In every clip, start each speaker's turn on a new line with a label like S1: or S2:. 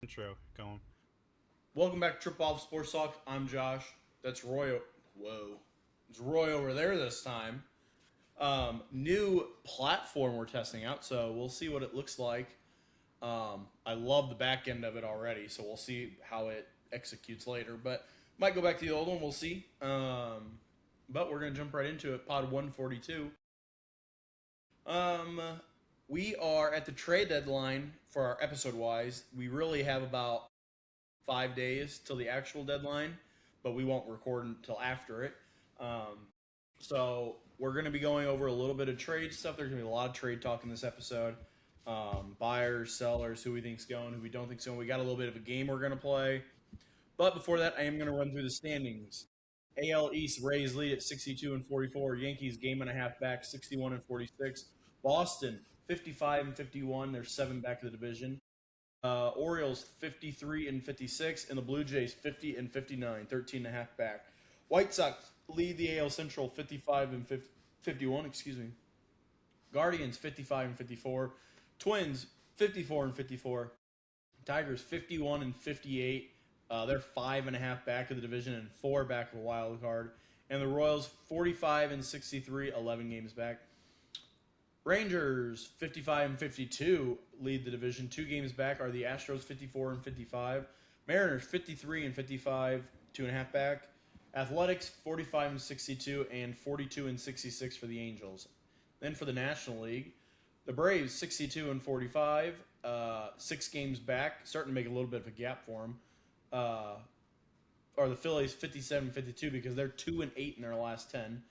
S1: Intro going.
S2: Welcome back to Trip Off Sports Talk. I'm Josh. That's Roy. Whoa. It's Roy over there this time. New platform we're testing out, so we'll see what it looks like. I love the back end of it already, so we'll see how it executes later. But might go back to the old one. We'll see. But we're going to jump right into it. Pod 142. We are at the trade deadline for our episode-wise. We really have about 5 days till the actual deadline, but we won't record until after it. So we're going to be going over a little bit of trade stuff. There's going to be a lot of trade talk in this episode. Buyers, sellers, who we think's going, who we don't think's going. We got a little bit of a game we're going to play. But before that, I am going to run through the standings. AL East, Rays lead at 62-44. Yankees game and a half back, 61-46. Boston 55-51. They're 7 back of the division. Orioles 53-56, and the Blue Jays 50-59, 13 and a half back. White Sox lead the AL Central 55-51. Excuse me. Guardians 55-54. Twins 54-54. Tigers 51-58. They're 5 and a half back of the division and 4 back of the wild card. And the Royals 45-63, 11 games back. Rangers 55-52 lead the division. 2 games back are the Astros 54-55. Mariners 53-55, 2.5 back. Athletics 45-62 and 42-66 for the Angels. Then for the National League, the Braves 62-45, 6 games back, starting to make a little bit of a gap for them. Or the Phillies 57-52 because they're 2-8 in their last 10.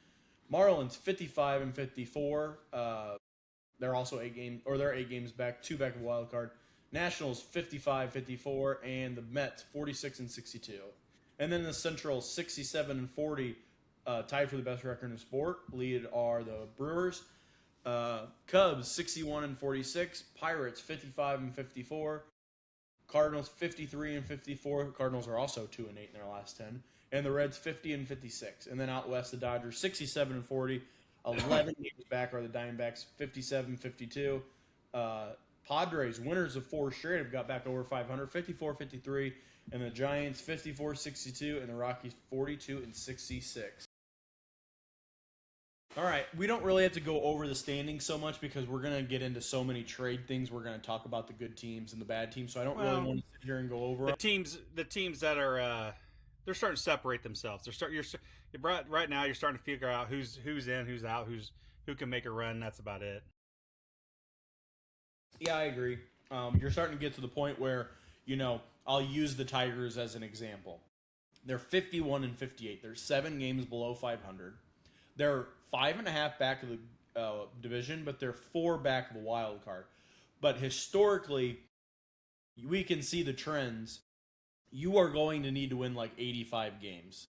S2: Marlins 55-54. They're also 8 games back, 2 back of the wild card. Nationals 55-54, and the Mets 46-62. And then the Central 67-40, tied for the best record in sport. Lead are the Brewers. Cubs 61-46, Pirates 55-54. Cardinals 53-54. Cardinals are also 2-8 in their last 10. And the Reds 50-56. And then out west, the Dodgers 67-40. 11 games back are the Diamondbacks 57-52. Padres, winners of 4 straight, have got back over 500, 54-53. And the Giants 54-62. And the Rockies 42-66. All right, we don't really have to go over the standings so much because we're going to get into so many trade things. We're going to talk about the good teams and the bad teams, so I don't really want to sit here and go over
S1: the teams that are they're starting to separate themselves. Right now you're starting to figure out who's in, who's out, who can make a run. That's about it.
S2: Yeah, I agree. You're starting to get to the point where, I'll use the Tigers as an example. They're 51-58. They're 7 games below 500. They're 5.5 back of the division, but they're 4 back of the wild card. But historically, we can see the trends. You are going to need to win like 85 games.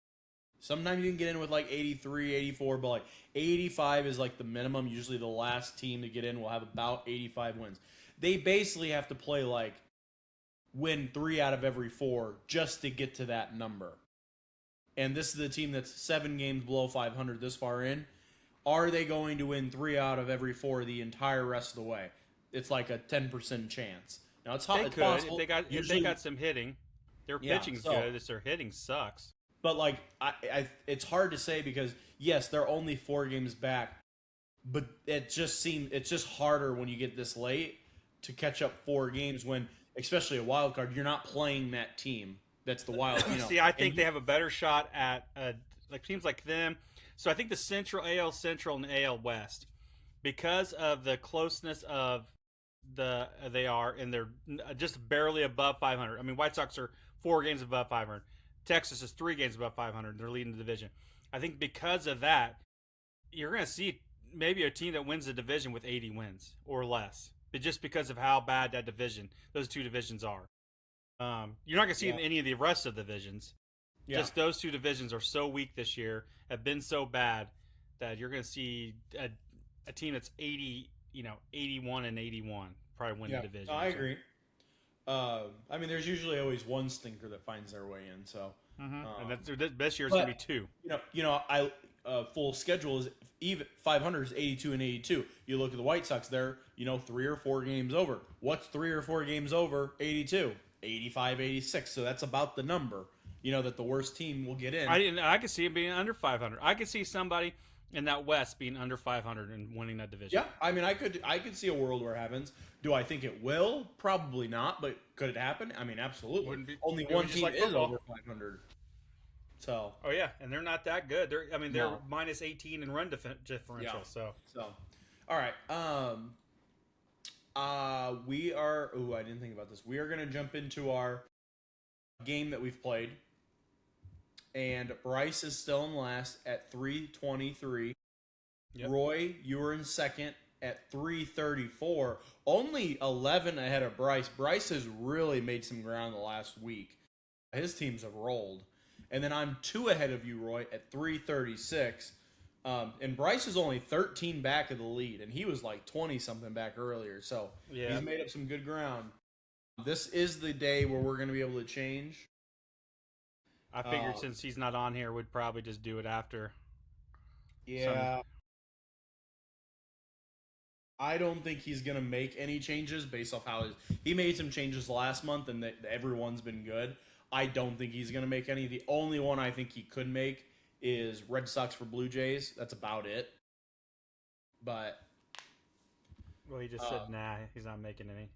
S2: Sometimes you can get in with like 83, 84, but like 85 is like the minimum. Usually the last team to get in will have about 85 wins. They basically have to play like win 3 out of every 4 just to get to that number. And this is the team that's 7 games below 500 this far in. Are they going to win 3 out of every 4 the entire rest of the way? It's like a 10% chance. Now it's hot.
S1: They could possible. If they got some hitting. Their pitching's good. It's their hitting sucks.
S2: But like, it's hard to say because yes, they're only 4 games back, but it's just harder when you get this late to catch up 4 games when, especially a wild card, you're not playing that team. That's the wild.
S1: See, I think they have a better shot at like teams like them. So I think the AL Central and AL West, because of the closeness of they are, and they're just barely above 500. I mean, White Sox are 4 games above 500. Texas is 3 games above 500. They're leading the division. I think because of that, you're going to see maybe a team that wins the division with 80 wins or less, but just because of how bad those 2 divisions are. You're not going to see in any of the rest of the divisions. Yeah. Just those 2 divisions are so weak this year, have been so bad that you're going to see a team that's 81-81 probably win the division.
S2: I agree. I mean, there's usually always one stinker that finds their way in. So,
S1: and this year it's going to be 2.
S2: Full schedule is even 500 is 82-82. You look at the White Sox, they're 3 or 4 games over. What's 3 or 4 games over 82? 85, 86. So that's about the number, that the worst team will get in.
S1: I could see it being under 500. I could see somebody in that West being under 500 and winning that division.
S2: Yeah, I mean, I could see a world where it happens. Do I think it will? Probably not, but could it happen? I mean, absolutely. Only one team is over 500. So.
S1: Oh yeah, and they're not that good. They're
S2: No.
S1: minus 18 in run differential.
S2: Yeah.
S1: So.
S2: All right. We are. Ooh, I didn't think about this. We are going to jump into our game that we've played, and Bryce is still in last at 323.
S1: Yep.
S2: Roy, you were in second at 334. Only 11 ahead of Bryce. Bryce has really made some ground the last week. His teams have rolled. And then I'm 2 ahead of you, Roy, at 336. And Bryce is only 13 back of the lead, and he was like 20-something back earlier. So he's made up some good ground. This is the day where we're going to be able to change.
S1: I figured since he's not on here, we'd probably just do it after.
S2: Yeah. I don't think he's going to make any changes based off how he made some changes last month, and everyone's been good. I don't think he's going to make any. The only one I think he could make is Red Sox for Blue Jays. That's about it. But
S1: well, he just said nah, he's not making any.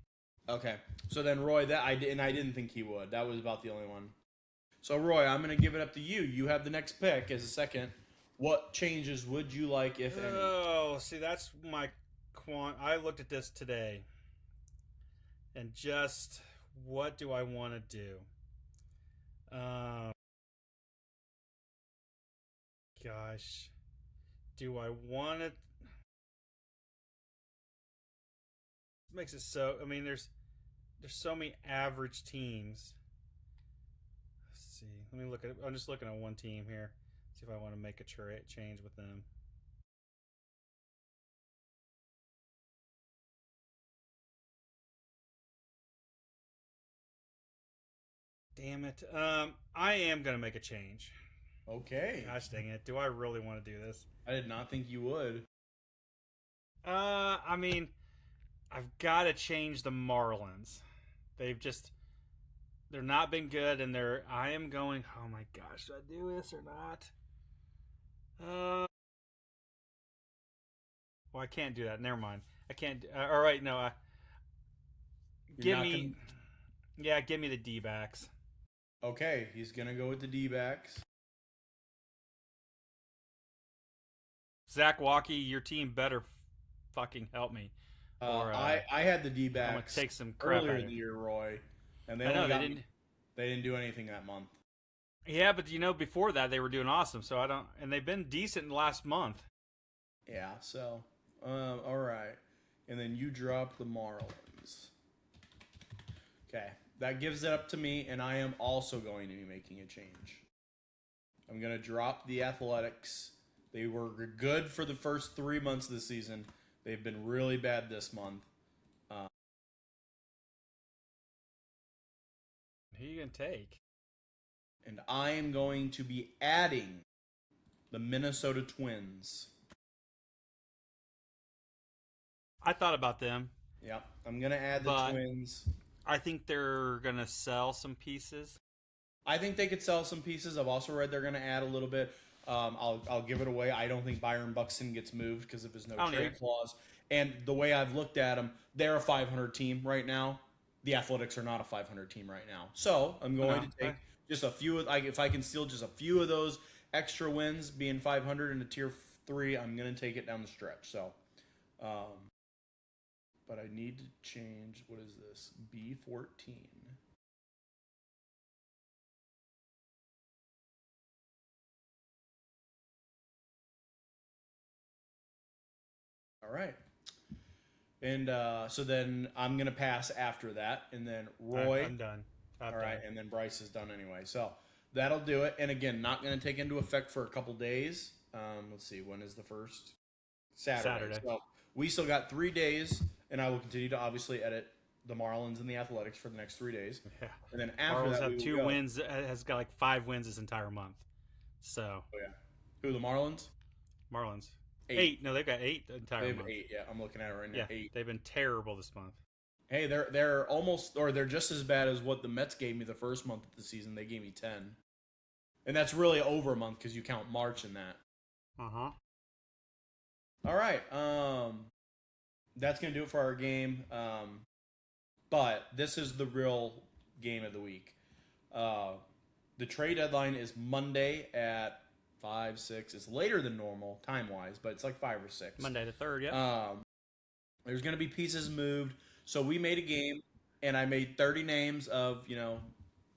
S2: Okay, so then Roy, I didn't think he would. That was about the only one. So Roy, I'm going to give it up to you. You have the next pick as a second. What changes would you like, if any?
S1: Oh, see, that's my I looked at this today, and just what do I want to do? Gosh, do I want to? It makes it so. I mean, there's so many average teams. Let's see. Let me look at. I'm just looking at one team here. See if I want to make a change with them. Damn it. I am going to make a change.
S2: Okay.
S1: Gosh dang it. Do I really want to do this?
S2: I did not think you would.
S1: I mean, I've got to change the Marlins. They're not been good, and I am going, oh my gosh, should I do this or not? Well, I can't do that. Never mind. I can't. All right, no. Give me the D-backs.
S2: Okay, he's going to go with the D-backs.
S1: Zach Walkie, your team better fucking help me.
S2: I had the D-backs.
S1: I'm gonna take some crap
S2: earlier in the year, Roy, and they didn't do anything that month.
S1: Yeah, but before that they were doing awesome. So and they've been decent in the last month.
S2: Yeah. So, all right, and then you drop the Marlins. Okay, that gives it up to me, and I am also going to be making a change. I'm gonna drop the Athletics. They were good for the first 3 months of the season. They've been really bad this month.
S1: Who are you going to take?
S2: And I am going to be adding the Minnesota Twins.
S1: I thought about them.
S2: Yep, I'm going to add the Twins.
S1: I think they're going to sell some pieces.
S2: I think they could sell some pieces. I've also read they're going to add a little bit. I'll give it away. I don't think Byron Buxton gets moved because of his no trade clause. And the way I've looked at them, they're a 500 team right now. The Athletics are not a 500 team right now. So I'm going to take just a few. If I can steal just a few of those extra wins, being 500 into tier 3, I'm going to take it down the stretch. So, but I need to change. What is this? B14. All right. And so then I'm going to pass after that. And then Roy.
S1: I'm done.
S2: All right. And then Bryce is done anyway. So that'll do it. And again, not going to take into effect for a couple days. Let's see. When is the first? Saturday. So we still got 3 days. And I will continue to obviously edit the Marlins and the Athletics for the next 3 days.
S1: Yeah.
S2: And then after
S1: Marlins
S2: that,
S1: have 2 wins. Has got like 5 wins this entire month. So.
S2: Oh, yeah. Who, the Marlins?
S1: Marlins. 8. No, they've got 8 the entire month.
S2: They have 8, yeah. I'm looking at it right now.
S1: Yeah,
S2: 8.
S1: They've been terrible this month.
S2: Hey, they're almost, or they're just as bad as what the Mets gave me the first month of the season. They gave me 10, and that's really over a month because you count March in that. All right, that's gonna do it for our game. But this is the real game of the week. The trade deadline is Monday at 5, 6. It's later than normal time wise, but it's like 5 or 6.
S1: Monday the 3rd. Yeah.
S2: There's gonna be pieces moved. So we made a game, and I made 30 names of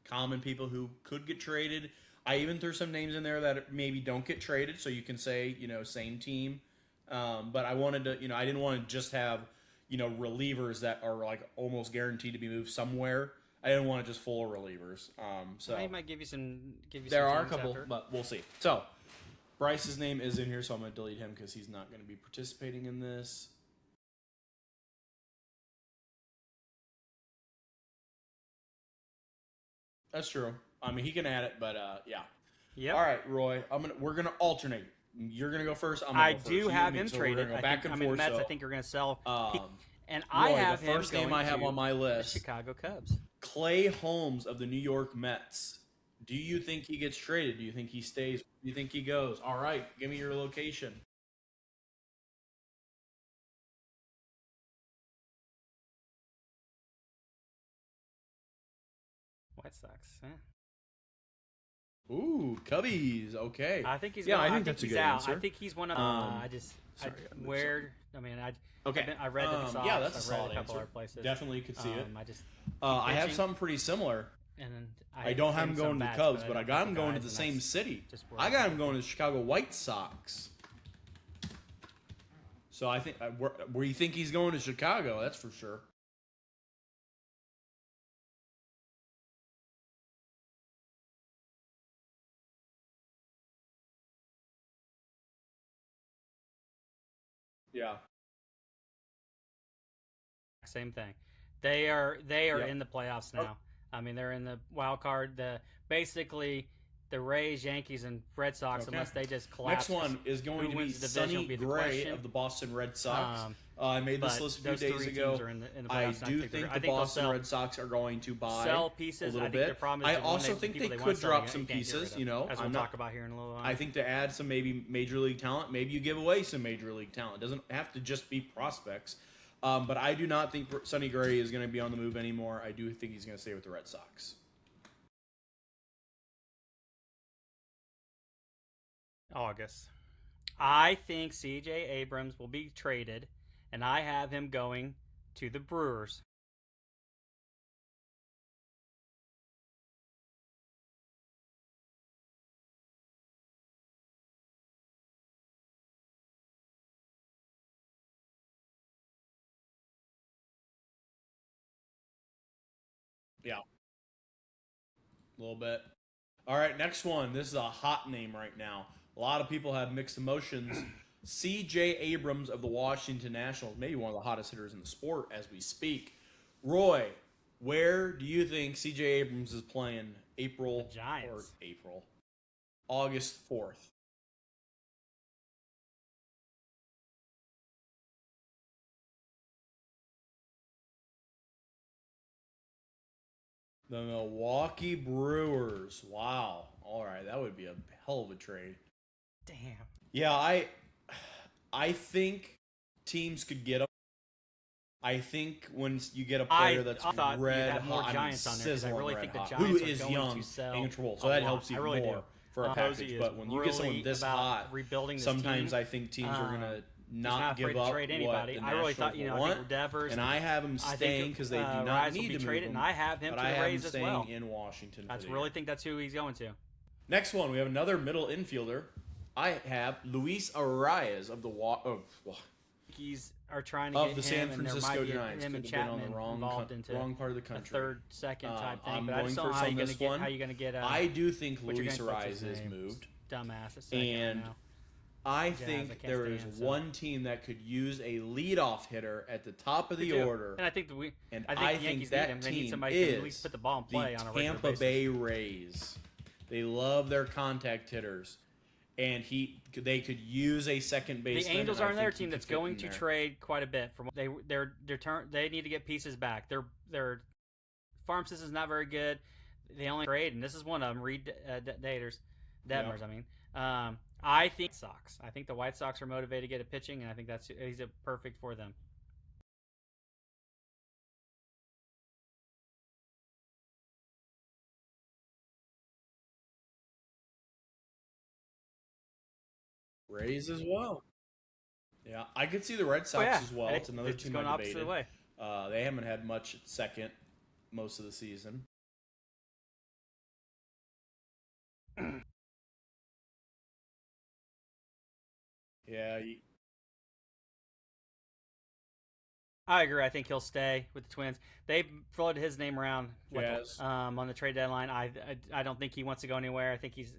S2: common people who could get traded. I even threw some names in there that maybe don't get traded, so you can say same team. But I wanted to I didn't want to just have relievers that are like almost guaranteed to be moved somewhere. I didn't want to just full of relievers. So
S1: I might give you some.
S2: There are a couple, but we'll see. So Bryce's name is in here, so I'm going to delete him because he's not going to be participating in this. That's true. I mean, he can add it, but yeah.
S1: Yep.
S2: All right, Roy. We're gonna alternate. You're gonna go first.
S1: I do have him traded.
S2: Go back and forth.
S1: The Mets, I think, are gonna sell. And
S2: Roy,
S1: I have
S2: the first name I have on my list.
S1: The Chicago Cubs.
S2: Clay Holmes of the New York Mets. Do you think he gets traded? Do you think he stays? Do you think he goes? All right, give me your location.
S1: White Sox. Yeah.
S2: Ooh, Cubbies. Okay.
S1: I think he's.
S2: Yeah,
S1: I
S2: think that's a good answer.
S1: I think he's one of.
S2: Where?
S1: I mean,
S2: Okay.
S1: I read the Sox.
S2: Yeah, that's a
S1: I've read
S2: solid
S1: a couple
S2: answer.
S1: other places.
S2: Definitely could see it.
S1: I
S2: I have something pretty similar.
S1: And
S2: I don't have him going to the Cubs, but I got him going to the same city. I got him going to the Chicago White Sox. So I think where you think he's going to Chicago, that's for sure. Yeah.
S1: Same thing. They are
S2: Yep.
S1: in the playoffs now. I mean, they're in the wild card. Basically the Rays, Yankees, and Red Sox, unless they just collapse.
S2: Next one is going to be Sonny Gray of the Boston Red Sox. I made this list a few days ago. I do think the Boston Red Sox are going to buy
S1: sell pieces
S2: a little
S1: I think
S2: bit.
S1: Problem is
S2: I also think they could drop some pieces. You know,
S1: as we'll talk about here in a little while.
S2: I think to add some maybe major league talent, maybe you give away some major league talent. It doesn't have to just be prospects. But I do not think Sonny Gray is going to be on the move anymore. I do think he's going to stay with the Red Sox.
S1: August. I think C.J. Abrams will be traded, and I have him going to the Brewers.
S2: Yeah. A little bit. All right, next one. This is a hot name right now. A lot of people have mixed emotions. C.J. Abrams of the Washington Nationals, maybe one of the hottest hitters in the sport as we speak. Roy, where do you think C.J. Abrams is playing August 4th? The Milwaukee Brewers. Wow. All right, that would be a hell of a trade.
S1: Damn.
S2: Yeah, I think teams could get him. I think when you get a player that's red hot,
S1: Giants on there, I really think the Giants
S2: who
S1: are
S2: is
S1: going
S2: young
S1: to sell
S2: and control, so that helps you more for a package. But when you get someone this hot,
S1: rebuilding this
S2: sometimes
S1: team,
S2: I think teams are gonna
S1: not
S2: not give up
S1: trade anybody.
S2: what the
S1: I really thought,
S2: Nationals
S1: I
S2: want,
S1: think Devers,
S2: and I have him staying because they do not
S1: Rise
S2: need
S1: will be
S2: to move
S1: traded,
S2: him.
S1: and I have him
S2: But
S1: to
S2: I
S1: the
S2: have him
S1: Rays as
S2: staying
S1: well.
S2: in Washington.
S1: I really think that's who he's going to.
S2: Next one, we have another middle infielder. I have Luis Arias of the
S1: Yankees are trying to get
S2: the
S1: him,
S2: San Francisco
S1: and there might be
S2: Giants.
S1: him and
S2: Could have been on
S1: Chapman
S2: the
S1: involved into
S2: wrong part of the
S1: a
S2: country.
S1: third, second type thing.
S2: I'm
S1: But I just
S2: going
S1: don't know
S2: first
S1: how
S2: on
S1: you're
S2: this
S1: going
S2: one.
S1: to get.
S2: I do think
S1: what you're
S2: Luis
S1: gonna- what's
S2: Arias
S1: his
S2: is
S1: name?
S2: moved.
S1: Dumbass. At second
S2: And
S1: right now.
S2: I
S1: I
S2: think
S1: can't
S2: there
S1: stand
S2: is
S1: him, so.
S2: one team that could use a leadoff hitter at the top of the
S1: They do.
S2: order.
S1: And I think
S2: And
S1: I
S2: I
S1: think the Yankees
S2: that
S1: need him. They
S2: team
S1: need somebody who can at least
S2: is
S1: put the ball in play
S2: the
S1: on a regular
S2: Tampa
S1: basis.
S2: Bay Rays. They love their contact hitters. and they could use a second
S1: The
S2: baseman.
S1: Angels
S2: and I
S1: are another
S2: think he
S1: team
S2: could
S1: that's
S2: fit
S1: going
S2: in
S1: to
S2: there.
S1: trade quite a bit. From they need to get pieces back. Their farm system's not very good. They only trade, and this is one of them. Reed Detmers.
S2: Yep.
S1: I mean, I think Sox. I think the White Sox are motivated to get a pitching, and I think he's perfect for them.
S2: Rays as well. Yeah, I could see the Red Sox
S1: Yeah,
S2: as well. It's another
S1: they're just
S2: team
S1: going
S2: I
S1: opposite
S2: debated.
S1: way.
S2: They haven't had much at second most of the season. Yeah,
S1: I agree. I think he'll stay with the Twins. They floated his name around
S2: Jazz.
S1: on the trade deadline. I don't think he wants to go anywhere. I think he's.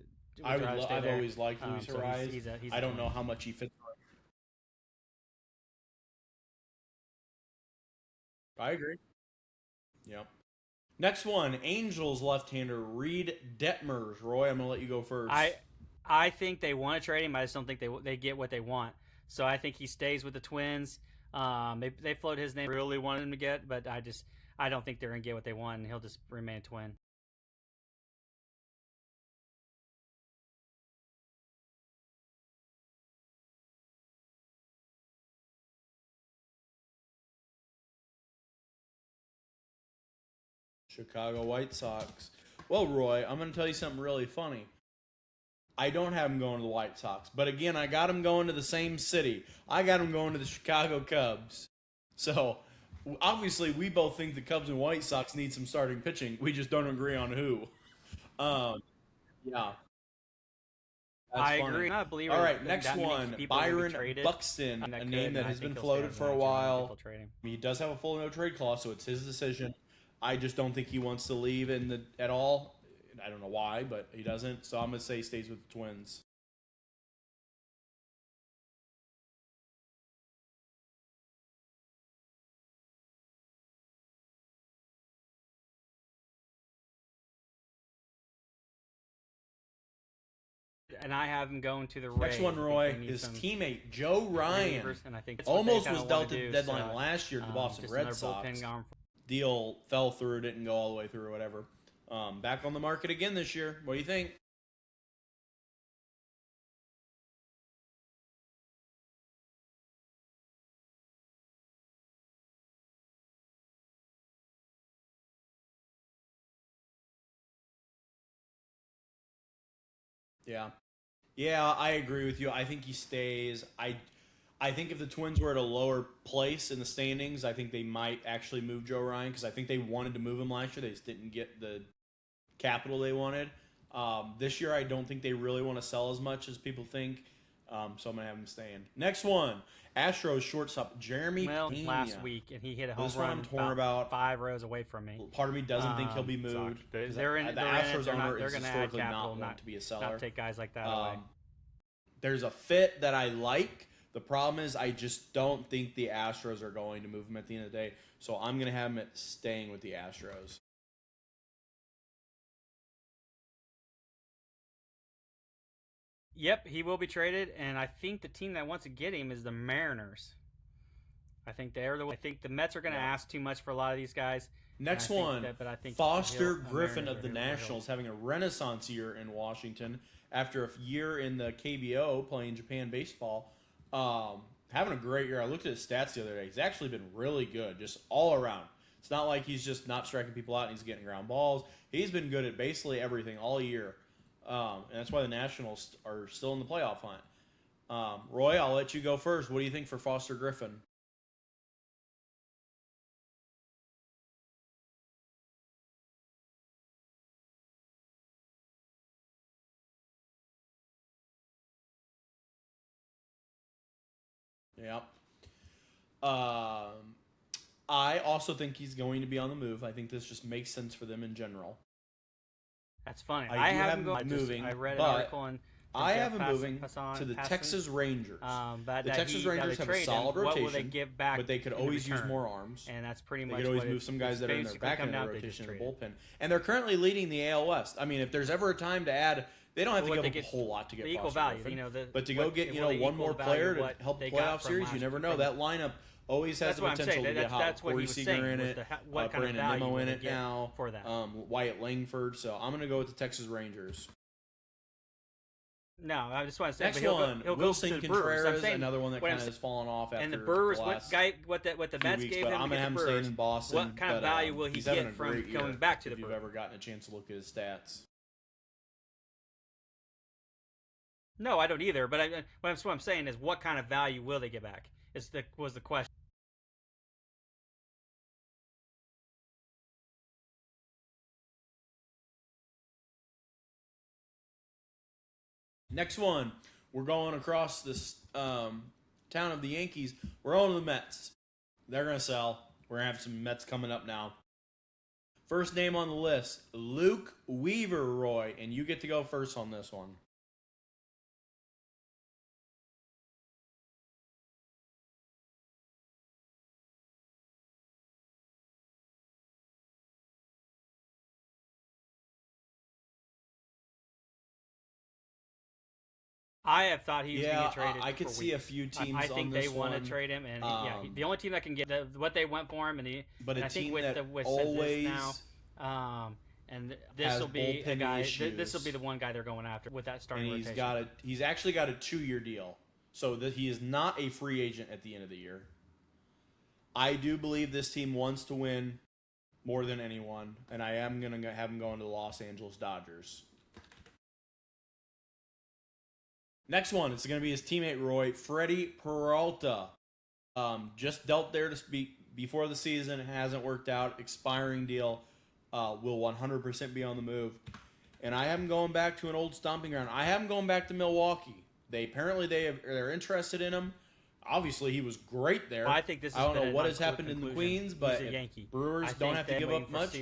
S2: I've always liked Luis
S1: So
S2: Ariz.
S1: he's
S2: I don't know how much he fits. I agree. Yep. Next one, Angels left-hander Reed Detmers. Roy, I'm gonna let you go first.
S1: I think they want to trade him. I just don't think they get what they want. So I think he stays with the Twins. They floated his name. Really wanted him to get, but I don't think they're gonna get what they want, and he'll just remain a Twin.
S2: Chicago White Sox. Well, Roy, I'm gonna tell you something really funny. I don't have him going to the White Sox, but again, I got him going to the same city. I got him going to the Chicago Cubs. So obviously, we both think the Cubs and White Sox need some starting pitching. We just don't agree on who. Um, yeah, that's
S1: I
S2: funny.
S1: agree. I believe.
S2: All right, next
S1: that many
S2: one,
S1: people will be
S2: Byron
S1: traded.
S2: Buxton,
S1: That
S2: a
S1: could,
S2: name that
S1: and I
S2: has
S1: think
S2: been
S1: he'll
S2: floated
S1: stay
S2: for a
S1: on the Giants.
S2: while.
S1: People trade him.
S2: He does have a full no trade clause, so it's his decision. I just don't think he wants to leave at all. I don't know why, but he doesn't. So I'm gonna say he stays with the Twins.
S1: And I have him going to the Rays.
S2: Next one, Roy, his teammate Joe Ryan
S1: and I think
S2: almost was dealt at the deadline last year to the Boston Red Sox. Deal fell through, didn't go all the way through, or whatever. Back on the market again this year. What do you think? Yeah. Yeah, I agree with you. I think he stays. I think if the Twins were at a lower place in the standings, I think they might actually move Joe Ryan because I think they wanted to move him last year. They just didn't get the capital they wanted. This year, I don't think they really want to sell as much as people think. So I'm gonna have him staying. Next one, Astros shortstop Jeremy Pena.
S1: Last week, and he hit a home
S2: This one
S1: run
S2: I'm torn about.
S1: 5 rows away from me.
S2: Part of me doesn't think he'll be moved.
S1: They're in.
S2: The
S1: They're
S2: Astros
S1: in it.
S2: owner
S1: They're
S2: is
S1: going to add
S2: historically
S1: capital,
S2: not want to be a seller.
S1: not take guys like that away.
S2: There's a fit that I like. The problem is I just don't think the Astros are going to move him at the end of the day. So I'm going to have him staying with the Astros.
S1: Yep, he will be traded, and I think the team that wants to get him is the Mariners. I think they're the. I think the Mets are going to ask too much for a lot of these guys.
S2: Next one, Foster Griffin of the Nationals having a renaissance year in Washington after a year in the KBO playing Japan baseball. Having a great year. I looked at his stats the other day. He's actually been really good, just all around. It's not like he's just not striking people out and he's getting ground balls. He's been good at basically everything all year. And that's why the Nationals are still in the playoff hunt. Roy, I'll let you go first. What do you think for Foster Griffin? Yep. I also think he's going to be on the move. I think this just makes sense for them in general.
S1: That's funny.
S2: I do have him moving,
S1: I read an
S2: but
S1: article on.
S2: I have him moving to the Texas Rangers. The Texas Rangers have a solid rotation,
S1: what will they give back
S2: but they could always use more arms.
S1: And that's pretty
S2: They
S1: much
S2: could always
S1: what
S2: move some guys that are in their back end of the
S1: to
S2: rotation in the bullpen. And they're currently leading the AL West. I mean, if there's ever a time to add They don't have to
S1: what
S2: give
S1: they
S2: up a
S1: get,
S2: whole lot to get
S1: the equal
S2: Foster
S1: value.
S2: Griffin.
S1: You know,
S2: But to go get
S1: will they
S2: one
S1: equal
S2: more
S1: the value
S2: player
S1: of
S2: to
S1: what
S2: help
S1: they
S2: playoff
S1: got from
S2: series, you
S1: last
S2: never
S1: year.
S2: know. That lineup always has
S1: That's
S2: the
S1: what I'm
S2: potential
S1: saying.
S2: to get hot.
S1: That's what
S2: Corey
S1: he was
S2: Seager
S1: saying.
S2: in
S1: Was
S2: it.
S1: what kind of
S2: Brandon
S1: value
S2: Nimmo
S1: will
S2: in
S1: they
S2: it
S1: get
S2: now.
S1: for that?
S2: Wyatt Langford. So I'm going to go with the Texas Rangers.
S1: No, I just want to say.
S2: Next
S1: he'll
S2: one,
S1: go
S2: Wilson
S1: to the Brewers.
S2: Contreras,
S1: I'm saying,
S2: another one that kind of has fallen off after
S1: and the Brewers,
S2: the last
S1: what the
S2: few
S1: Mets
S2: weeks,
S1: gave
S2: but
S1: him
S2: I'm
S1: to
S2: going to
S1: get
S2: have
S1: the
S2: him
S1: Brewers.
S2: staying in Boston.
S1: What kind of value will he
S2: he's having
S1: get
S2: a
S1: from
S2: great year,
S1: going back to the
S2: if you've
S1: Brewers?
S2: ever gotten a chance to look at his stats.
S1: No, I don't either. But what I'm saying is, what kind of value will they get back? Was the question.
S2: Next one, we're going across this town of the Yankees. We're going to the Mets. They're going to sell. We're going to have some Mets coming up now. First name on the list, Luke Weaver, and you get to go first on this one.
S1: I have thought he was going to get traded.
S2: I could see a few teams.
S1: I think
S2: on this
S1: they want
S2: one.
S1: to trade him, and the only team that can get what they went for him,
S2: but
S1: and
S2: a
S1: I think
S2: team
S1: with
S2: that
S1: with
S2: always
S1: this now, and this will be a guy. This will be the one guy they're going after with that starting
S2: and
S1: rotation.
S2: He's actually got a 2-year deal, so that he is not a free agent at the end of the year. I do believe this team wants to win more than anyone, and I am going to have him going to the Los Angeles Dodgers. Next one, it's going to be his teammate Roy, Freddie Peralta. Just dealt there to speak before the season. It hasn't worked out. Expiring deal. Will 100% be on the move. And I have him going back to an old stomping ground. I have him going back to Milwaukee. They're interested in him. Obviously, he was great there.
S1: Well, I think this.
S2: I don't know what has happened in the Queens, but Brewers don't have to give up much.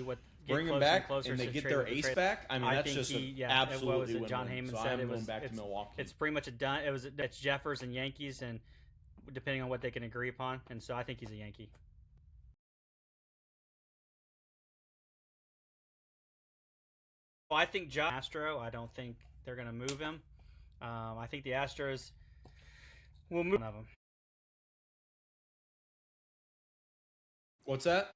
S2: Bring him back, and they get their ace back. I mean, that's just absolutely win-win.
S1: John Heyman
S2: so
S1: said
S2: I'm going back to Milwaukee.
S1: It's pretty much it's Jeffers and Yankees, and depending on what they can agree upon, and so I think he's a Yankee. Well, I think John Astro. I don't think they're going to move him. I think the Astros will move one of them.
S2: What's that?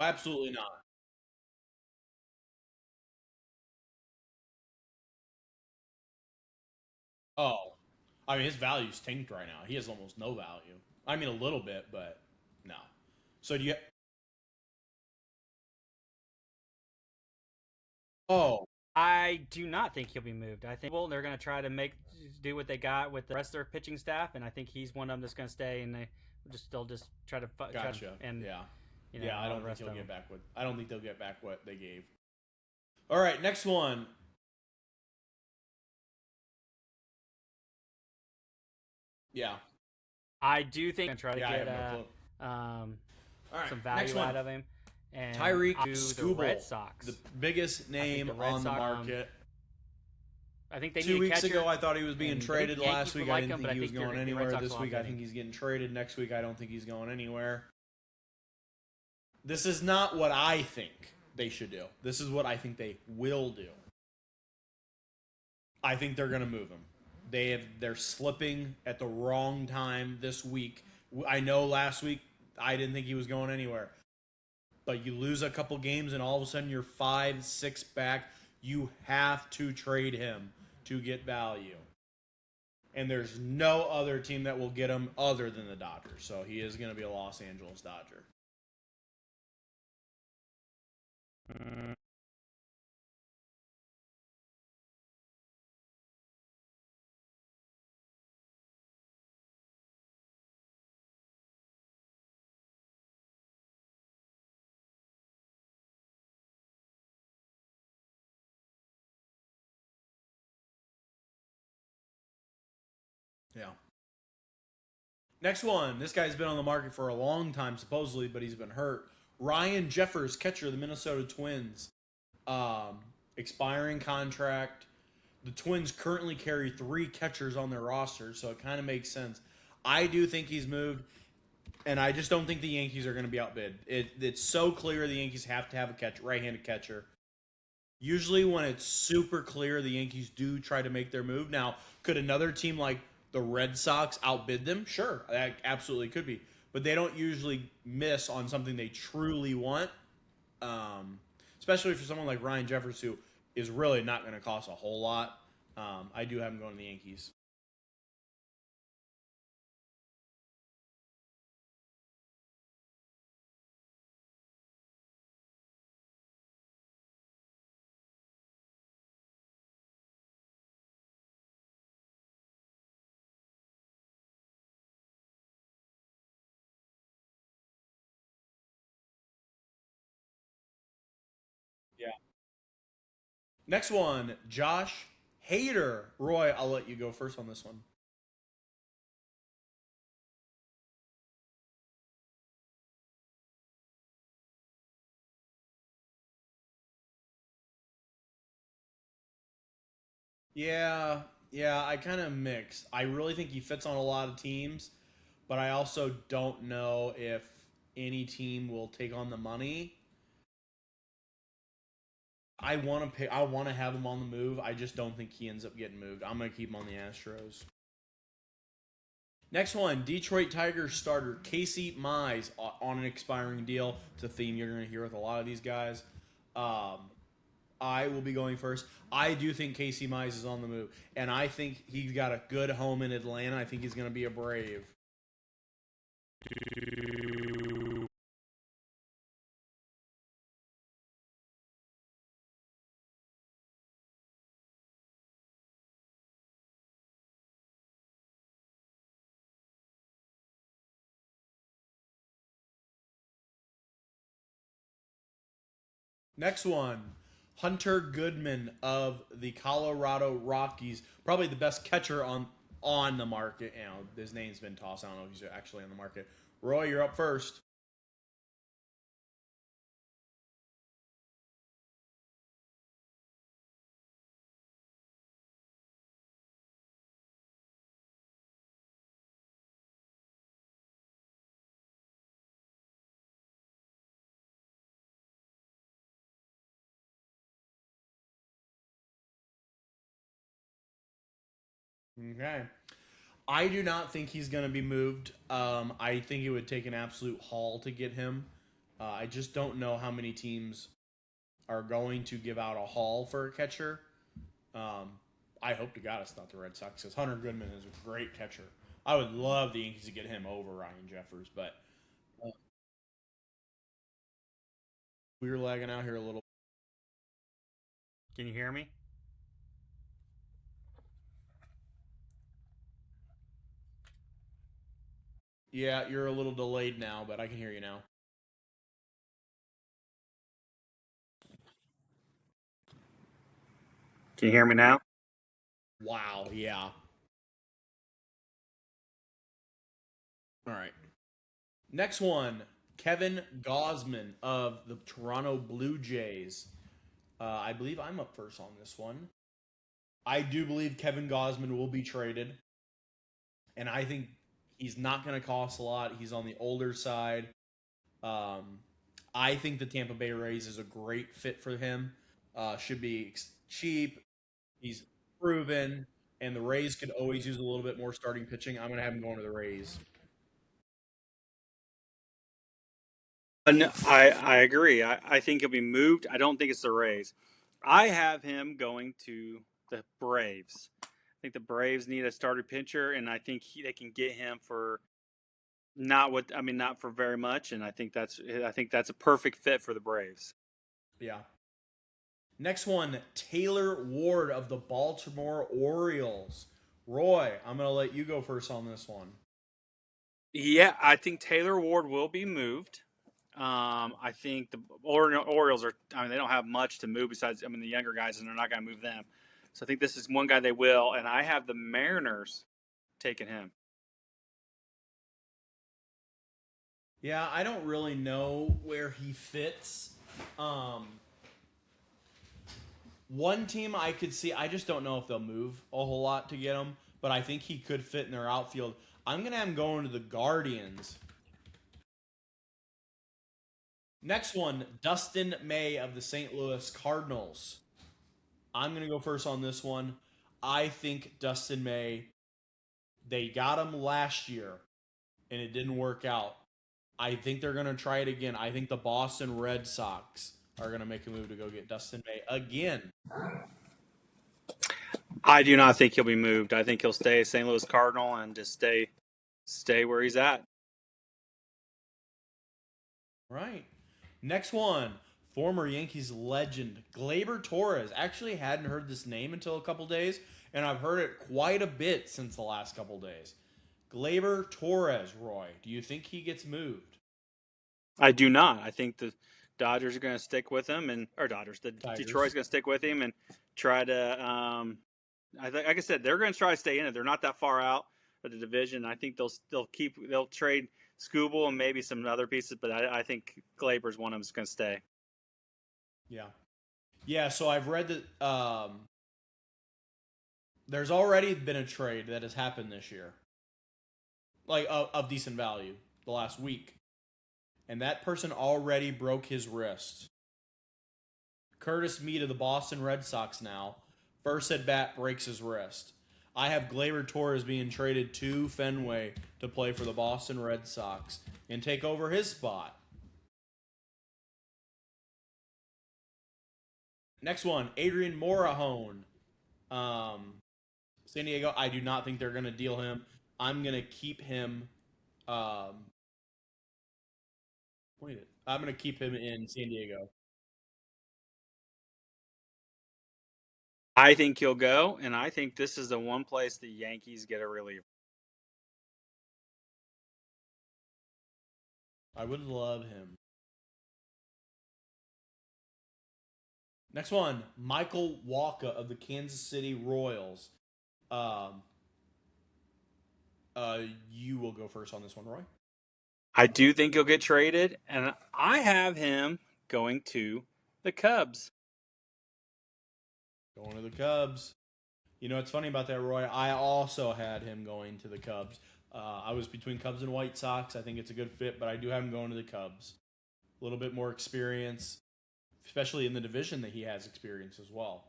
S2: Absolutely not. Oh, I mean, his value's tanked right now. He has almost no value. I mean, a little bit, but no. So do you? Oh,
S1: I do not think he'll be moved. I think they're going to try to do what they got with the rest of their pitching staff, and I think he's one of them that's going to stay, and they'll just try to
S2: gotcha.
S1: and
S2: yeah,
S1: you know,
S2: yeah. I don't think
S1: he'll
S2: get back what. I don't think they'll get back what they gave. All right, next one. Yeah,
S1: I do think I'm try to get
S2: All right,
S1: some value out of him. And
S2: Tyreek
S1: the Red Sox,
S2: the biggest name on the market.
S1: I think they
S2: 2
S1: need a
S2: weeks
S1: catcher,
S2: ago, I thought he was being traded. Last week, I didn't think he was going anywhere. This week, I think he's getting traded. Next week, I don't think he's going anywhere. This is not what I think they should do. This is what I think they will do. I think they're going to move him. They're slipping at the wrong time this week. I know last week I didn't think he was going anywhere. But you lose a couple games and all of a sudden you're 5-6 back. You have to trade him to get value. And there's no other team that will get him other than the Dodgers. So he is going to be a Los Angeles Dodger. Yeah. Next one. This guy's been on the market for a long time, supposedly, but he's been hurt. Ryan Jeffers, catcher of the Minnesota Twins. Expiring contract. The Twins currently carry 3 catchers on their roster, so it kind of makes sense. I do think he's moved. and I just don't think the Yankees are going to be outbid. It's so clear the Yankees have to have a right-handed catcher. Usually, when it's super clear, the Yankees do try to make their move. Now, could another team like the Red Sox outbid them? Sure, that absolutely could be. But they don't usually miss on something they truly want, um, especially for someone like Ryan Jeffers, who is really not going to cost a whole lot. I do have him going to the Yankees. Yeah. Next one, Josh Hader. Roy, I'll let you go first on this one. Yeah, yeah, I kind of mixed. I really think he fits on a lot of teams, but I also don't know if any team will take on the money. I want to pick. I want to have him on the move. I just don't think he ends up getting moved. I'm gonna keep him on the Astros. Next one, Detroit Tigers starter Casey Mize on an expiring deal. It's a theme you're gonna hear with a lot of these guys. Um, I will be going first. I do think Casey Mize is on the move, and I think he's got a good home in Atlanta. I think he's going to be a Brave. Next one, Hunter Goodman of the Colorado Rockies, probably the best catcher on the market. You know, his name's been tossed. I don't know if he's actually on the market. Roy, you're up first. Okay. I do not think he's going to be moved. I think it would take an absolute haul to get him. I just don't know how many teams are going to give out a haul for a catcher. Um, I hope to God it's not the Red Sox because Hunter Goodman is a great catcher. I would love the Yankees to get him over Ryan Jeffers, but uh, we were lagging out here a little.
S1: Can you hear me?
S2: Yeah, you're a little delayed now, but I can hear you now.
S1: Can you hear me now?
S2: Wow, yeah. All right. Next one, Kevin Gosman of the Toronto Blue Jays. I believe I'm up first on this one. I do believe Kevin Gosman will be traded, and I think he's not going to cost a lot. He's on the older side. Um, I think the Tampa Bay Rays is a great fit for him. Should be cheap. He's proven, and the Rays could always use a little bit more starting pitching. I'm going to have him going to the Rays.
S1: No, I agree. I think he'll be moved. I don't think it's the Rays. I have him going to the Braves. I think the Braves need a starter pitcher, and I think they can get him for not for very much. And I think that's a perfect fit for the Braves.
S2: Yeah. Next one, Taylor Ward of the Baltimore Orioles. Roy, I'm going to let you go first on this one.
S1: Yeah, I think Taylor Ward will be moved. I think the Orioles are. I mean, they don't have much to move besides. I mean, the younger guys, and they're not going to move them. So I think this is one guy they will. And I have the Mariners taking him.
S2: Yeah, I don't really know where he fits. One team I could see, I just don't know if they'll move a whole lot to get him, but I think he could fit in their outfield. I'm going to have him going to the Guardians. Next one, Dustin May of the St. Louis Cardinals. I'm going to go first on this one. I think Dustin May, they got him last year and it didn't work out. I think they're going to try it again. I think the Boston Red Sox are going to make a move to go get Dustin May again.
S1: I do not think he'll be moved. I think he'll stay a St. Louis Cardinal and just stay where he's at.
S2: Right. Next one, former Yankees legend Gleyber Torres. Actually, hadn't heard this name until a couple days, and I've heard it quite a bit since the last couple days. Gleyber Torres, Roy. Do you think he gets moved?
S1: I do not. I think the Dodgers are going to stick with him, the
S2: Tigers.
S1: Detroit's going to stick with him and try to. Like I said, they're going to try to stay in it. They're not that far out of the division. I think they'll trade Scooble and maybe some other pieces, but I think Glaber's one of them is going to stay.
S2: Yeah. Yeah, so I've read that there's already been a trade that has happened this year. Like, of decent value, the last week. And that person already broke his wrist. Curtis Mead of the Boston Red Sox now, first at bat, breaks his wrist. I have Gleyber Torres being traded to Fenway to play for the Boston Red Sox and take over his spot. Next one, Adrian Morahone. San Diego, I do not think they're going to deal him. I'm going to keep him. I'm going to keep him in San Diego.
S1: I think he'll go, and I think this is the one place the Yankees get a reliever.
S2: I would love him. Next one, Michael Wacha of the Kansas City Royals. You will go first on this one, Roy.
S1: I do think he'll get traded, and I have him going to the Cubs.
S2: Going to the Cubs. You know what's funny about that, Roy? I also had him going to the Cubs. I was between Cubs and White Sox. I think it's a good fit, but I do have him going to the Cubs. A little bit more experience, especially in the division that he has experience as well.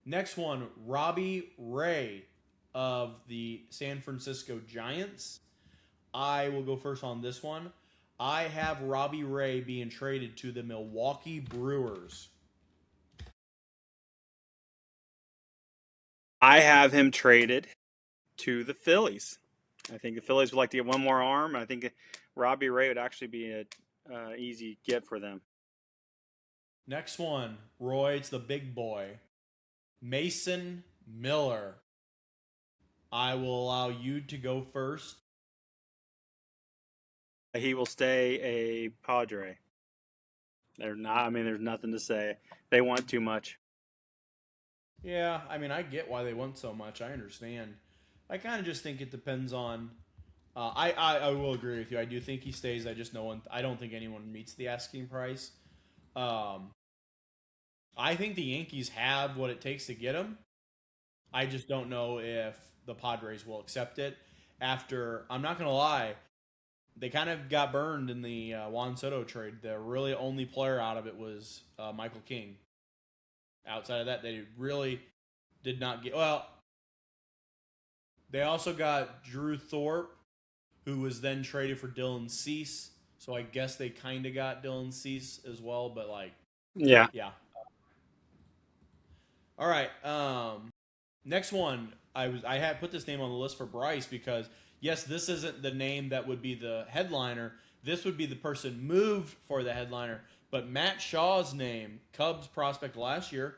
S2: Next one, Robbie Ray of the San Francisco Giants. I will go first on this one. I have Robbie Ray being traded to the Milwaukee Brewers.
S1: I have him traded to the Phillies. I think the Phillies would like to get one more arm. I think Robbie Ray would actually be an easy get for them.
S2: Next one, Roy, it's the big boy. Mason Miller. I will allow you to go first.
S1: He will stay a Padre. They're not. I mean, there's nothing to say. They want too much.
S2: Yeah, I mean, I get why they want so much. I understand. I kind of just think it depends on. I will agree with you. I do think he stays. I don't think anyone meets the asking price. I think the Yankees have what it takes to get him. I just don't know if the Padres will accept it. I'm not going to lie, they kind of got burned in the Juan Soto trade. The really only player out of it was Michael King. Outside of that, they really did not get. Well, they also got Drew Thorpe, who was then traded for Dylan Cease. So I guess they kind of got Dylan Cease as well, but
S1: Yeah.
S2: All right. Next one. I had put this name on the list for Bryce because yes, this isn't the name that would be the headliner. This would be the person moved for the headliner. But Matt Shaw's name, Cubs prospect last year,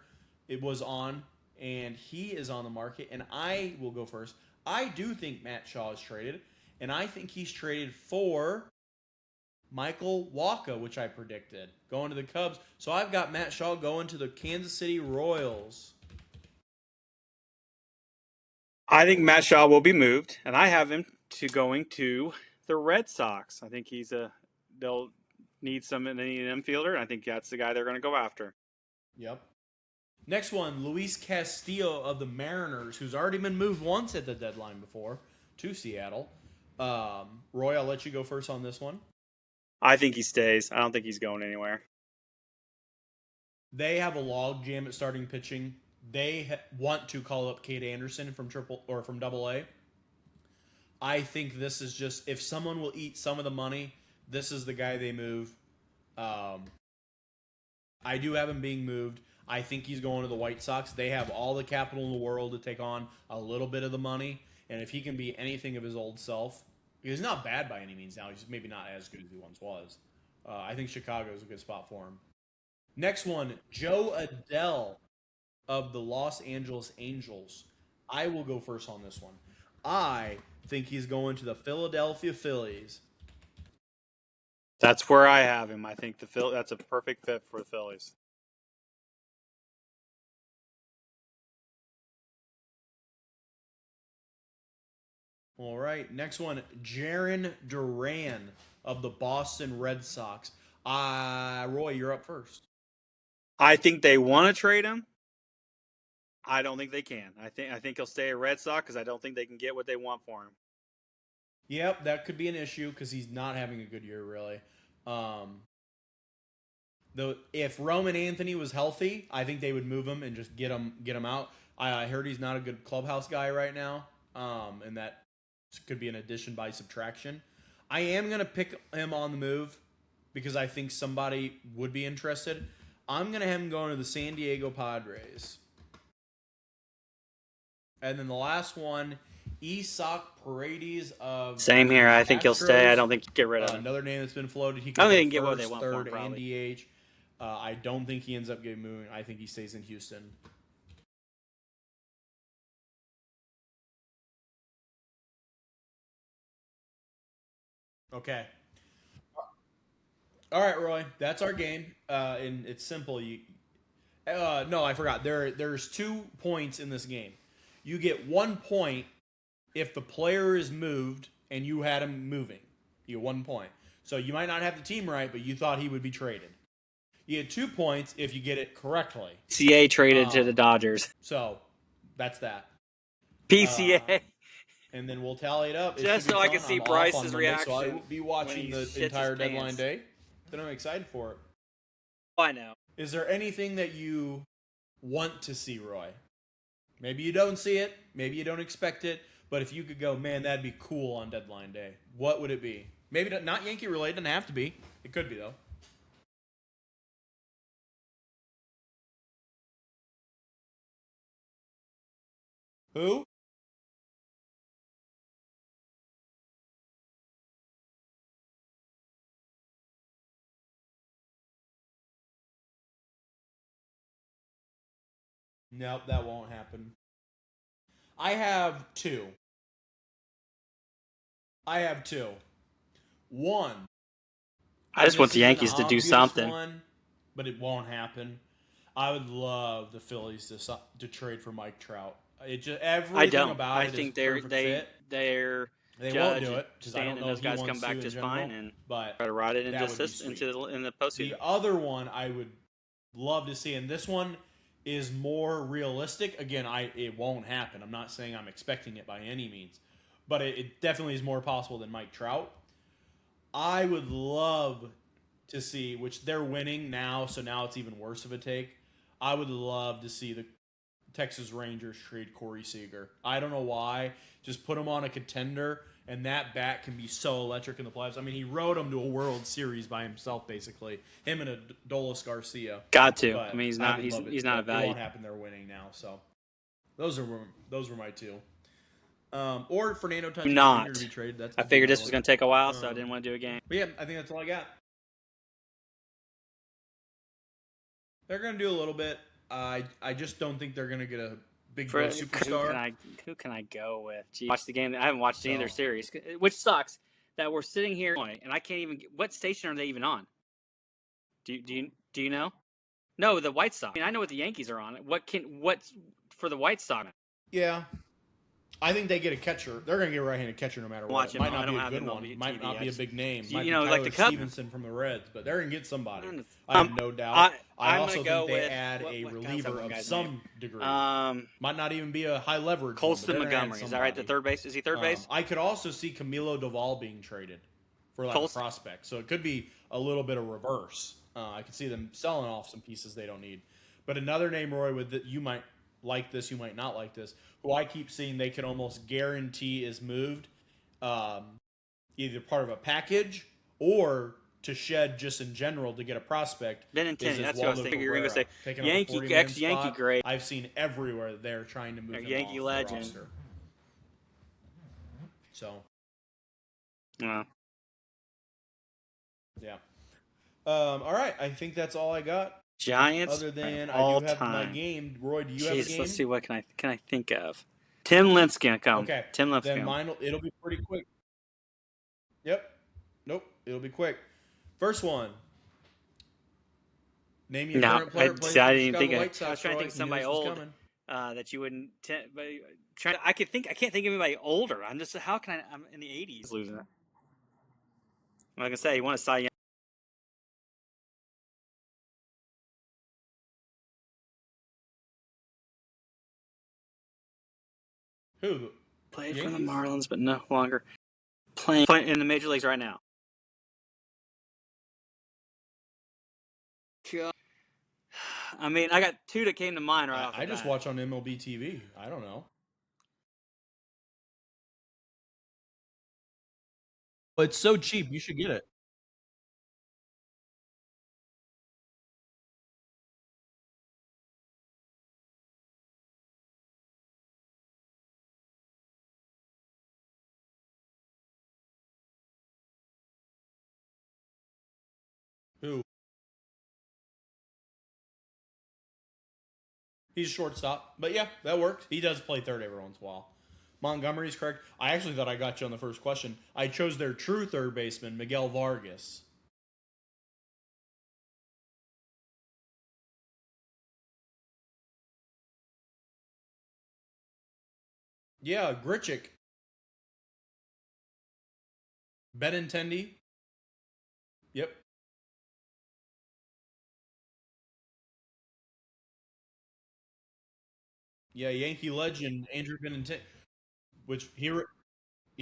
S2: it was on, and he is on the market. And I will go first. I do think Matt Shaw is traded, and I think he's traded for Michael Wacha, which I predicted, going to the Cubs. So I've got Matt Shaw going to the Kansas City Royals.
S1: I think Matt Shaw will be moved, and I have him going to the Red Sox. I think they'll need an infielder, and I think that's the guy they're going to go after.
S2: Yep. Next one, Luis Castillo of the Mariners, who's already been moved once at the deadline before to Seattle. Roy, I'll let you go first on this one.
S1: I think he stays. I don't think he's going anywhere.
S2: They have a log jam at starting pitching. They want to call up Cade Anderson from Double A. I think this is just if someone will eat some of the money, this is the guy they move. I do have him being moved. I think he's going to the White Sox. They have all the capital in the world to take on a little bit of the money, and if he can be anything of his old self, he's not bad by any means now. He's maybe not as good as he once was. I think Chicago is a good spot for him. Next one, Joe Adele of the Los Angeles Angels. I will go first on this one. I think he's going to the Philadelphia Phillies.
S1: That's where I have him. I think that's a perfect fit for the Phillies.
S2: All right, next one, Jarren Duran of the Boston Red Sox. Roy, you're up first.
S1: I think they want to trade him. I don't think they can. I think he'll stay a Red Sox because I don't think they can get what they want for him.
S2: Yep, that could be an issue because he's not having a good year, really. Though, if Roman Anthony was healthy, I think they would move him and just get him out. I heard he's not a good clubhouse guy right now, and that could be an addition by subtraction. I am going to pick him on the move because I think somebody would be interested. I'm going to have him going to the San Diego Padres. And then the last one, Isak Paredes of
S1: Same here. I think he'll stay. I don't think you get rid of him.
S2: Another name that's been floated. He
S1: I don't think
S2: could
S1: they can
S2: go
S1: get what they
S2: first,
S1: want
S2: third,
S1: for him, probably.
S2: and DH. I don't think he ends up getting moving. I think he stays in Houston. Okay. All right, Roy. That's our game, and it's simple. No, I forgot. There's 2 points in this game. You get 1 point if the player is moved and you had him moving. You get 1 point. So you might not have the team right, but you thought he would be traded. You get 2 points if you get it correctly.
S1: PCA traded to the Dodgers.
S2: So that's that.
S1: PCA.
S2: And then we'll tally it up.
S1: Just so I can see Bryce's reaction.
S2: So I won't be watching the entire deadline day. But I'm excited for it.
S1: I know.
S2: Is there anything that you want to see, Roy? Maybe you don't see it. Maybe you don't expect it. But if you could go, man, that'd be cool on deadline day. What would it be? Maybe not Yankee related. Doesn't have to be. It could be, though. Who? Nope, that won't happen. I have two. One.
S1: I just want the Yankees to do something.
S2: But it won't happen. I would love the Phillies to trade for Mike Trout. It just everything
S1: I don't.
S2: about
S1: I
S2: it
S1: think
S2: is
S1: they're
S2: they won't do it because I
S1: Stan
S2: don't
S1: and
S2: know
S1: those
S2: if he
S1: guys
S2: wants
S1: come back
S2: to
S1: just
S2: in general,
S1: fine and
S2: but
S1: try to ride it
S2: that would be sweet.
S1: in the postseason.
S2: The other one I would love to see, and this one is more realistic. Again, it won't happen. I'm not saying I'm expecting it by any means, but it definitely is more possible than Mike Trout. I would love to see, which they're winning now, so now it's even worse of a take. I would love to see the Texas Rangers trade Corey Seager. I don't know why. Just put him on a contender, and that bat can be so electric in the playoffs. I mean, he rode him to a World Series by himself, basically. Him and Adolis Garcia.
S1: Got to.
S2: But
S1: I mean, he's not a value.
S2: It won't happen. They're winning now, so those were my two. Or Fernando Tatis Jr. to be traded. That's
S1: I figured this was going to take a while, so I didn't want to do a game.
S2: But yeah, I think that's all I got. They're going to do a little bit. I just don't think they're going to get a big superstar.
S1: Who can I go with? Gee, watch the game. I haven't watched any of their series, which sucks that we're sitting here and I can't even. What station are they even on? Do you know? No, the White Sox. I mean, I know what the Yankees are on. What's for the White Sox?
S2: Yeah. I think they get a catcher. They're going to get a right-handed catcher no matter what. It might not be a good one. Might not be a big name. Might be Tyler
S1: like the Cubs.
S2: Stevenson from the Reds, but they're going to get somebody. I have no doubt. I also think they add a reliever of some degree. Might not even be a high leverage.
S1: Colston Montgomery. Is that right? The third base? Is he third base?
S2: I could also see Camilo Doval being traded for like
S1: Colts.
S2: a prospect. So it could be a little bit of reverse. I could see them selling off some pieces they don't need. But another name, Roy, with that you might like this, you might not like this, who I keep seeing they can almost guarantee is moved, um, either part of a package or to shed just in general to get a prospect.
S1: Benintendi, that's what I was thinking. You were going to say
S2: Yankee
S1: Yankee great.
S2: I've seen everywhere they're trying to move him
S1: Yankee
S2: off
S1: legend.
S2: the roster. So,
S1: Yeah.
S2: All right. I think that's all I got.
S1: Giants.
S2: Other than
S1: all
S2: I do have
S1: time.
S2: my game. Roy, do you have a game?
S1: Let's see what can I think of. Tim Limp's gonna come.
S2: Okay.
S1: Tim Limp's
S2: then
S1: gonna
S2: mine it'll be pretty quick. Yep. Nope. It'll be quick. First one. Name your current player.
S1: I didn't even think of it. I was trying to think of somebody old that you wouldn't. I can't think of anybody older. I'm in the 80s losing it. Like I say, you want to Cy Young.
S2: Who?
S1: Played for the Marlins, but no longer playing in the major leagues right now. I mean, I got two that came to mind right off the bat.
S2: I just watch on MLB TV. I don't know. It's so cheap. You should get it. Who? He's a shortstop. But yeah, that works. He does play third every once in a while. Montgomery's correct. I actually thought I got you on the first question. I chose their true third baseman, Miguel Vargas. Yeah, Grichuk. Benintendi. Yep. Yeah, Yankee legend Andrew Benintendi, which he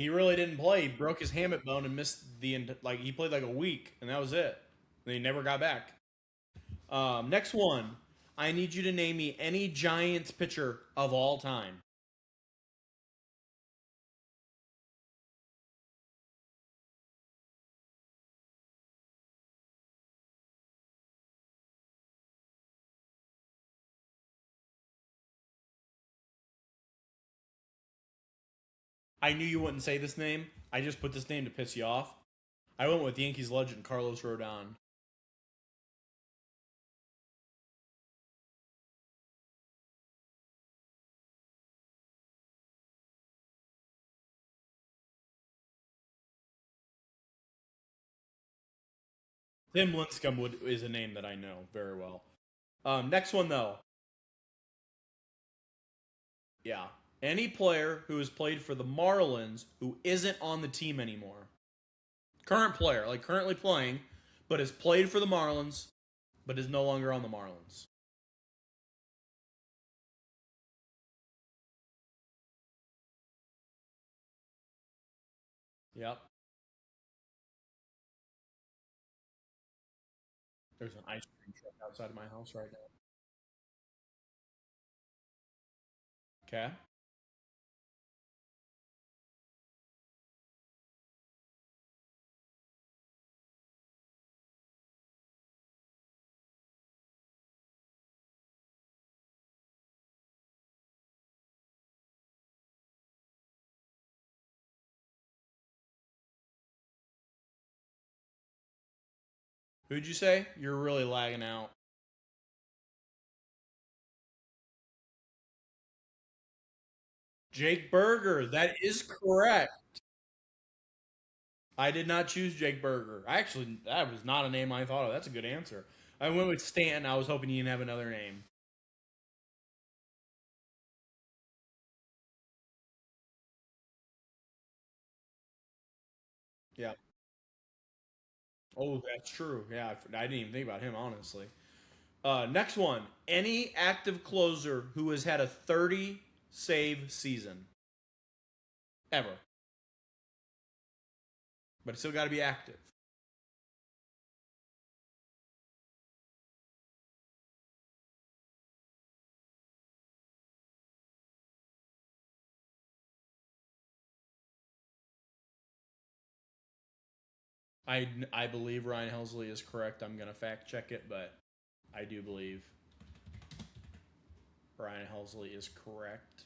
S2: really didn't play. He broke his hamate bone and missed he played like a week and that was it. And he never got back. Next one. I need you to name me any Giants pitcher of all time. I knew you wouldn't say this name. I just put this name to piss you off. I went with Yankees legend Carlos Rodon. Tim Lincecum is a name that I know very well. Next one though. Yeah. Any player who has played for the Marlins who isn't on the team anymore. Current player, like currently playing, but has played for the Marlins, but is no longer on the Marlins. Yep. There's an ice cream truck outside of my house right now. Okay. Who'd you say? You're really lagging out. Jake Berger. That is correct. I did not choose Jake Berger. That was not a name I thought of. That's a good answer. I went with Stanton. I was hoping you didn't have another name. Yeah. Oh, that's true. Yeah, I didn't even think about him, honestly. Next one. Any active closer who has had a 30 save season ever. but it's still got to be active. I believe Ryan Helsley is correct. I'm going to fact check it, but I do believe Ryan Helsley is correct.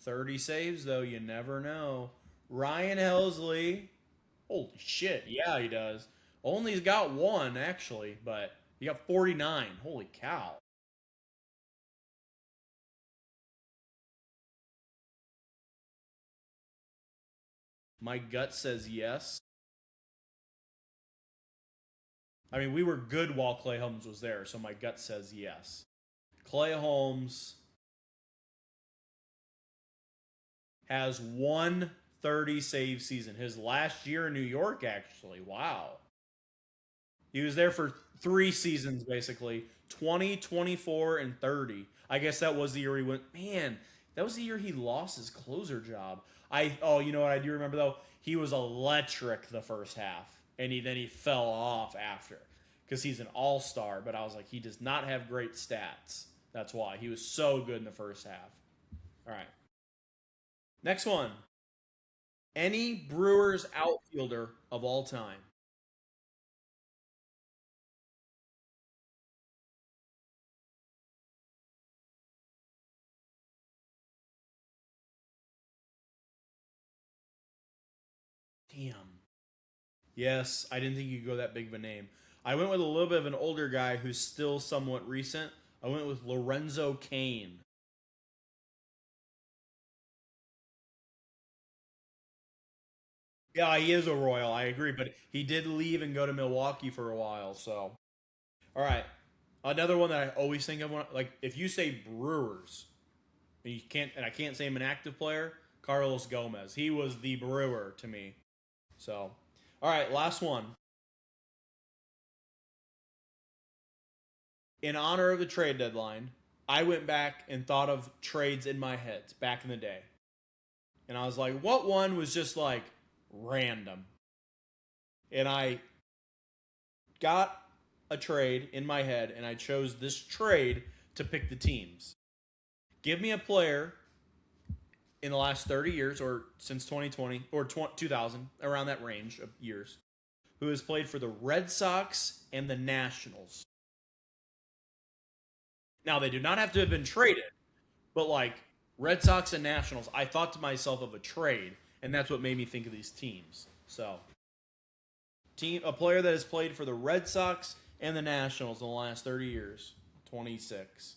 S2: 30 saves, though. You never know. Ryan Helsley. Holy shit. Yeah, he does. Only's got one, actually, but he got 49. Holy cow. My gut says yes. I mean, we were good while Clay Holmes was there, so my gut says yes. Clay Holmes has one 30 save season. His last year in New York, actually. Wow. He was there for 3 seasons, basically 20, 24, and 30. I guess that was the year he went. Man, that was the year he lost his closer job. You know what I do remember though? He was electric the first half, and he fell off after because he's an all-star. But I was like, he does not have great stats. That's why he was so good in the first half. All right, next one. Any Brewers outfielder of all time. Damn. Yes, I didn't think you could go that big of a name. I went with a little bit of an older guy who's still somewhat recent. I went with Lorenzo Cain. Yeah, he is a Royal. I agree, but he did leave and go to Milwaukee for a while. So, all right, another one that I always think of like if you say Brewers, and you can't, and I can't say I'm an active player. Carlos Gomez. He was the Brewer to me. So, all right, last one. In honor of the trade deadline, I went back and thought of trades in my head back in the day. And I was like, what one was just like random? And I got a trade in my head and I chose this trade to pick the teams. Give me a player in the last 30 years or since 2020 or 2000, around that range of years, who has played for the Red Sox and the Nationals. Now, they do not have to have been traded, but like Red Sox and Nationals, I thought to myself of a trade, and that's what made me think of these teams. So, a player that has played for the Red Sox and the Nationals in the last 30 years, 26.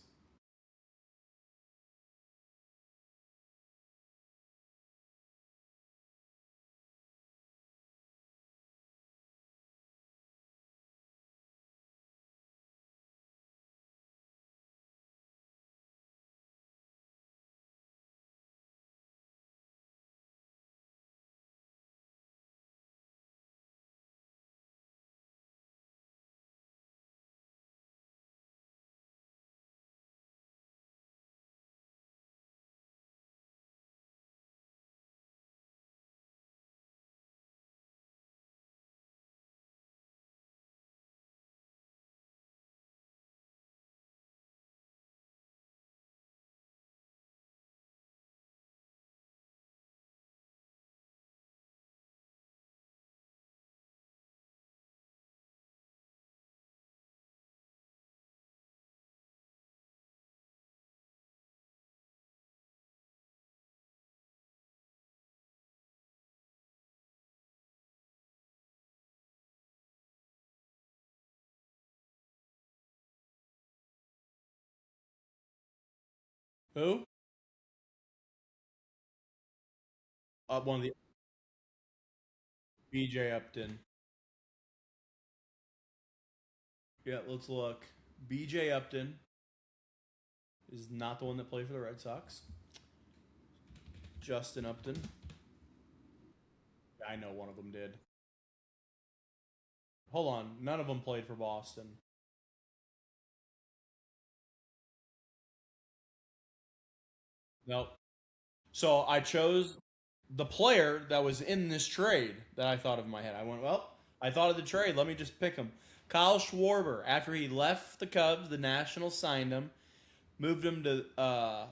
S2: Who? One of the BJ Upton. Yeah, let's look. BJ Upton is not the one that played for the Red Sox. Justin Upton. I know one of them did. Hold on, none of them played for Boston. Nope. So I chose the player that was in this trade that I thought of in my head. I went, well, I thought of the trade. Let me just pick him. Kyle Schwarber, after he left the Cubs, the Nationals signed him, moved him to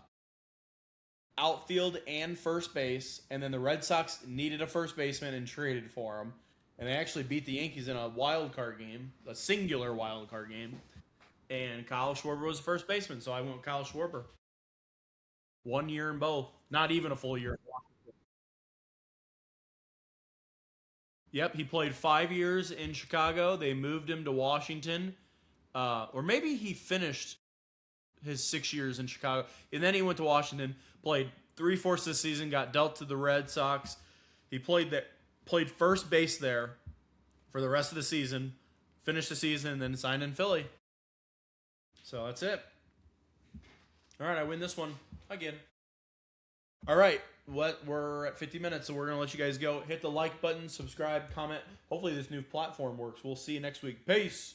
S2: outfield and first base, and then the Red Sox needed a first baseman and traded for him. And they actually beat the Yankees in a wild card game, a singular wild card game. And Kyle Schwarber was the first baseman, so I went with Kyle Schwarber. 1 year in both. Not even a full year. Yep, he played 5 years in Chicago. They moved him to Washington. Or maybe he finished his 6 years in Chicago. And then he went to Washington, played 3/4 of the season, got dealt to the Red Sox. He played first base there for the rest of the season, finished the season, and then signed in Philly. So that's it. All right, I win this one again. All right, we're at 50 minutes, so we're going to let you guys go. Hit the like button, subscribe, comment. Hopefully this new platform works. We'll see you next week. Peace.